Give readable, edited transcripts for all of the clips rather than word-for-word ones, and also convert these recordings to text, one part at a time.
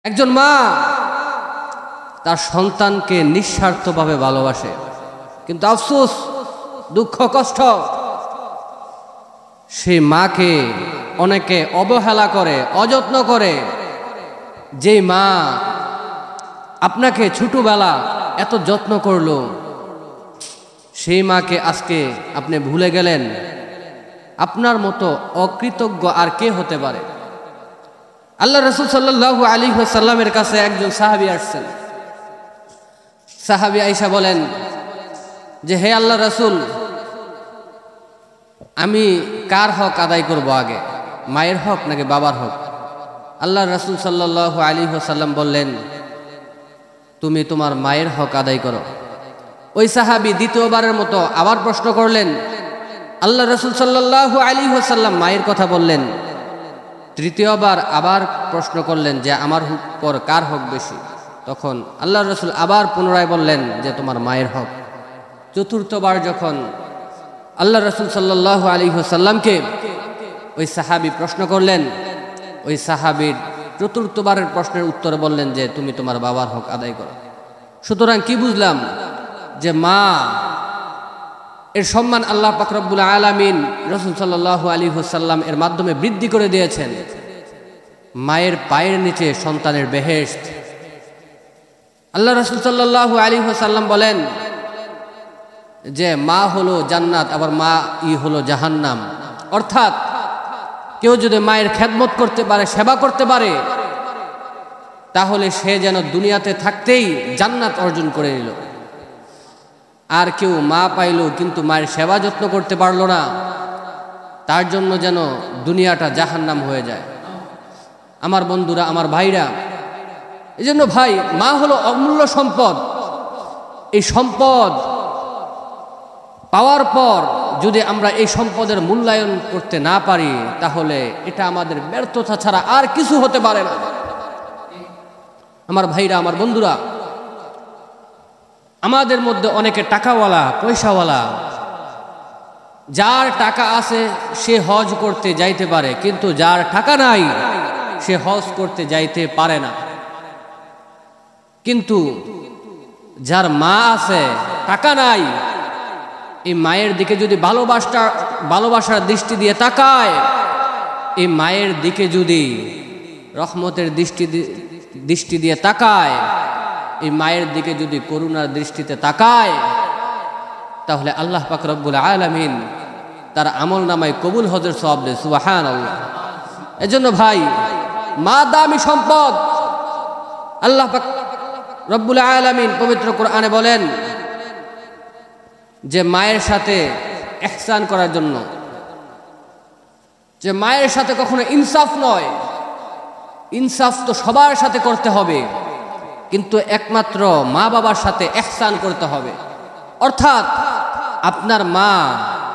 একজন মা তার সন্তানকে নিঃস্বার্থভাবে ভালোবাসে, কিন্তু আফসোস, দুঃখ, কষ্ট, সেই মাকে অনেকে অবহেলা করে, অযত্ন করে। যেই মা আপনাকে ছোটবেলা এত যত্ন করলো, সেই মাকে আজকে আপনি ভুলে গেলেন। আপনার মতো অকৃতজ্ঞ আর কে হতে পারে? আল্লাহ রাসূল সাল্লাল্লাহু আলাইহি ওয়াসাল্লামের কাছে একজন সাহাবী আসছেন। সাহাবী আয়েশা বলেন যে, হে আল্লাহ রাসূল, আমি কার হক আদায় করব আগে, মায়ের হক নাকি বাবার হক? আল্লাহ রাসূল সাল্লাল্লাহু আলাইহি ওয়াসাল্লাম বললেন, তুমি তোমার মায়ের হক আদায় করো। ওই সাহাবী দ্বিতীয়বারের মতো আবার প্রশ্ন করলেন। আল্লাহ রাসূল সাল্লাল্লাহু আলাইহি ওয়াসাল্লাম মায়ের কথা বললেন। তৃতীয়বার আবার প্রশ্ন করলেন যে আমার পর কার হক বেশি? তখন আল্লাহ রাসূল আবার পুনরায় বললেন যে তোমার মায়ের হক। চতুর্থবার যখন আল্লাহ রাসূল সাল্লাল্লাহু আলাইহি ওয়াসাল্লামকে ওই সাহাবী প্রশ্ন করলেন, ওই সাহাবীর চতুর্থবারের প্রশ্নের উত্তরে বললেন যে তুমি তোমার বাবার হক আদায় করো। সুতরাং কি বুঝলাম? যে মা এর সম্মান আল্লাহ পাক রব্বুল আলামিন রাসূল সাল্লাল্লাহু আলাইহি ওয়াসাল্লাম এর মাধ্যমে বৃদ্ধি করে দিয়েছেন। মায়ের পায়ের নিচে সন্তানের বেহেশত। আল্লাহ রাসূল সাল্লাল্লাহু আলাইহি ওয়াসাল্লাম বলেন যে মা হলো জান্নাত, আবার মা হলো জাহান্নাম। অর্থাৎ কেউ যদি মায়ের খেদমত করতে পারে, সেবা করতে পারে, তাহলে সে যেন দুনিয়াতে থাকতেই জান্নাত অর্জন করে নিল। আর কেউ মা পাইল কিন্তু মায়ের সেবা যত্ন করতে পারল না, তার জন্য যেন দুনিয়াটা জাহান্নাম হয়ে যায়। আমার বন্ধুরা, আমার ভাইরা, এই জন্য ভাই, মা হলো অমূল্য সম্পদ। এই সম্পদ পাওয়ার পর যদি আমরা এই সম্পদের মূল্যায়ন করতে না পারি, তাহলে এটা আমাদের ব্যর্থতা ছাড়া আর কিছু হতে পারে না। আমার ভাইরা, আমার বন্ধুরা, আমাদের মধ্যে অনেকে টাকাওয়ালা, পয়সাওয়ালা, যার টাকা আছে সে হজ করতে যাইতে পারে, কিন্তু যার টাকা নাই সে হজ করতে যাইতে পারে না। কিন্তু যার মা আছে, টাকা নাই, এই মায়ের দিকে যদি ভালোবাসার দৃষ্টি দিয়ে তাকায়, এই মায়ের দিকে যদি রহমতের দৃষ্টি দিয়ে তাকায়, এই মায়ের দিকে যদি করুণার দৃষ্টিতে তাকায়, তাহলে আল্লাহ পাক রব্বুল আলামিন তার আমল নামায় কবুল হজের সওয়াব দেয়। সুবহানাল্লাহ। এজন্য ভাই, মা দামি সম্পদ। আল্লাহ পাক রব্বুল আলামিন পবিত্র কোরআনে বলেন যে মায়ের সাথে ইহসান করার জন্য, যে মায়ের সাথে কখনো ইনসাফ নয়। ইনসাফ তো সবার সাথে করতে হবে, কিন্তু একমাত্র মা বাবার সাথে ইহসান করতে হবে। অর্থাৎ আপনার মা,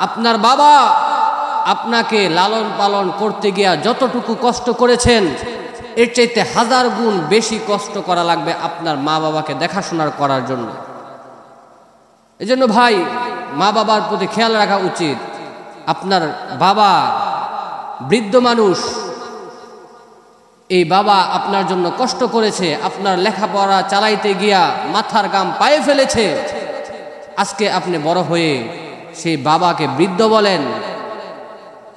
আপনার বাবা আপনাকে লালন পালন করতে গিয়া যতটুকু কষ্ট করেছেন, এর চাইতে 1000 গুণ বেশি কষ্ট করা লাগবে আপনার মা বাবাকে দেখাশোনা করার জন্য। এজন্য ভাই, মা বাবার প্রতি খেয়াল রাখা উচিত। আপনার বাবা বৃদ্ধ মানুষ, এই বাবা আপনার জন্য কষ্ট করেছে, আপনার লেখাপড়া চালাইতে গিয়া মাথার ঘাম পায়ে ফেলেছে। আজকে আপনি বড় হয়ে সেই বাবাকে বৃদ্ধ বলেন।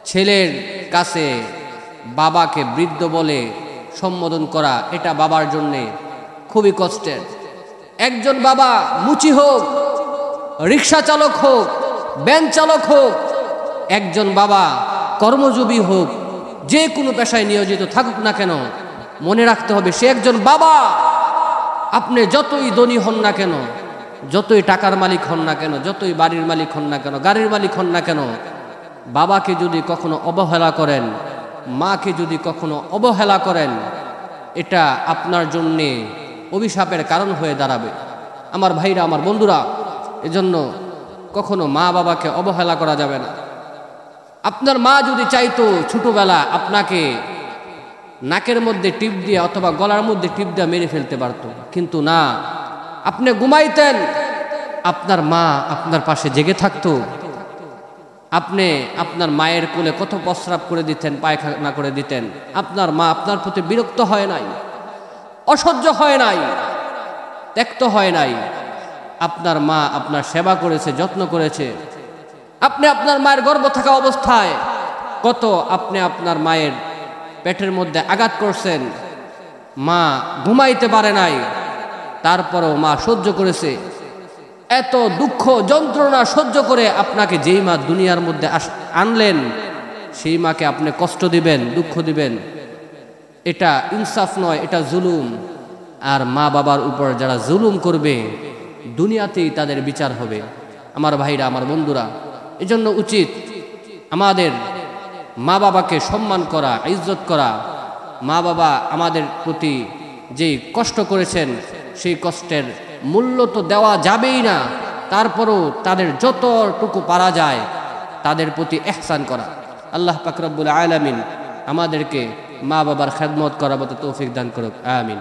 ছেলের কাছে বাবাকে বৃদ্ধ বলে সম্বোধন করা, এটা বাবার জন্যে খুবই কষ্টের। একজন বাবা মুচি হোক, রিক্সা চালক হোক, ভ্যান চালক হোক, একজন বাবা কর্মজীবী হোক, যে কোনো পেশায় নিয়োজিত থাকুক না কেন, মনে রাখতে হবে সে একজন বাবা। আপনি যতই ধনী হন না কেন, যতই টাকার মালিক হন না কেন, যতই বাড়ির মালিক হন না কেন, গাড়ির মালিক হন না কেন, বাবাকে যদি কখনো অবহেলা করেন, মাকে যদি কখনো অবহেলা করেন, এটা আপনার জন্যে অভিশাপের কারণ হয়ে দাঁড়াবে। আমার ভাইরা, আমার বন্ধুরা, এজন্য কখনো মা বাবাকে অবহেলা করা যাবে না। আপনার মা যদি চাইতো ছোটবেলা আপনাকে নাকের মধ্যে টিপ দিয়ে অথবা গলার মধ্যে টিপ দিয়ে মেরে ফেলতে পারত, কিন্তু না, আপনি ঘুমাইতেন, আপনার মা আপনার পাশে জেগে থাকতো। আপনি আপনার মায়ের কোলে কত প্রস্রাব করে দিতেন, পায়খানা করে দিতেন, আপনার মা আপনার প্রতি বিরক্ত হয় নাই। অসহ্য হয় নাই, ত্যক্ত হয় নাই। আপনার মা আপনার সেবা করেছে, যত্ন করেছে। আপনি আপনার মায়ের গর্ভ থাকা অবস্থায় কত আপনি আপনার মায়ের পেটের মধ্যে আঘাত করছেন, মা ঘুমাইতে পারে নাই, তারপরেও মা সহ্য করেছে। এত দুঃখ যন্ত্রণা সহ্য করে আপনাকে যেই মা দুনিয়ার মধ্যে আনলেন, সেই মাকে আপনি কষ্ট দিবেন, দুঃখ দিবেন, এটা ইনসাফ নয়, এটা জুলুম। আর মা বাবার উপর যারা জুলুম করবে, দুনিয়াতেই তাদের বিচার হবে। আমার ভাইরা, আমার বন্ধুরা, এজন্য উচিত আমাদের মা বাবাকে সম্মান করা, ইজ্জত করা। মা বাবা আমাদের প্রতি যেই কষ্ট করেছেন, সেই কষ্টের মূল্য তো দেওয়া যাবেই না, তারপরও তাদের যতটুকু পারা যায় তাদের প্রতি ইহসান করা। আল্লাহ পাক রব্বুল আলামিন আমাদেরকে মা বাবার খেদমত করার মতো তৌফিক দান করুক, আমিন।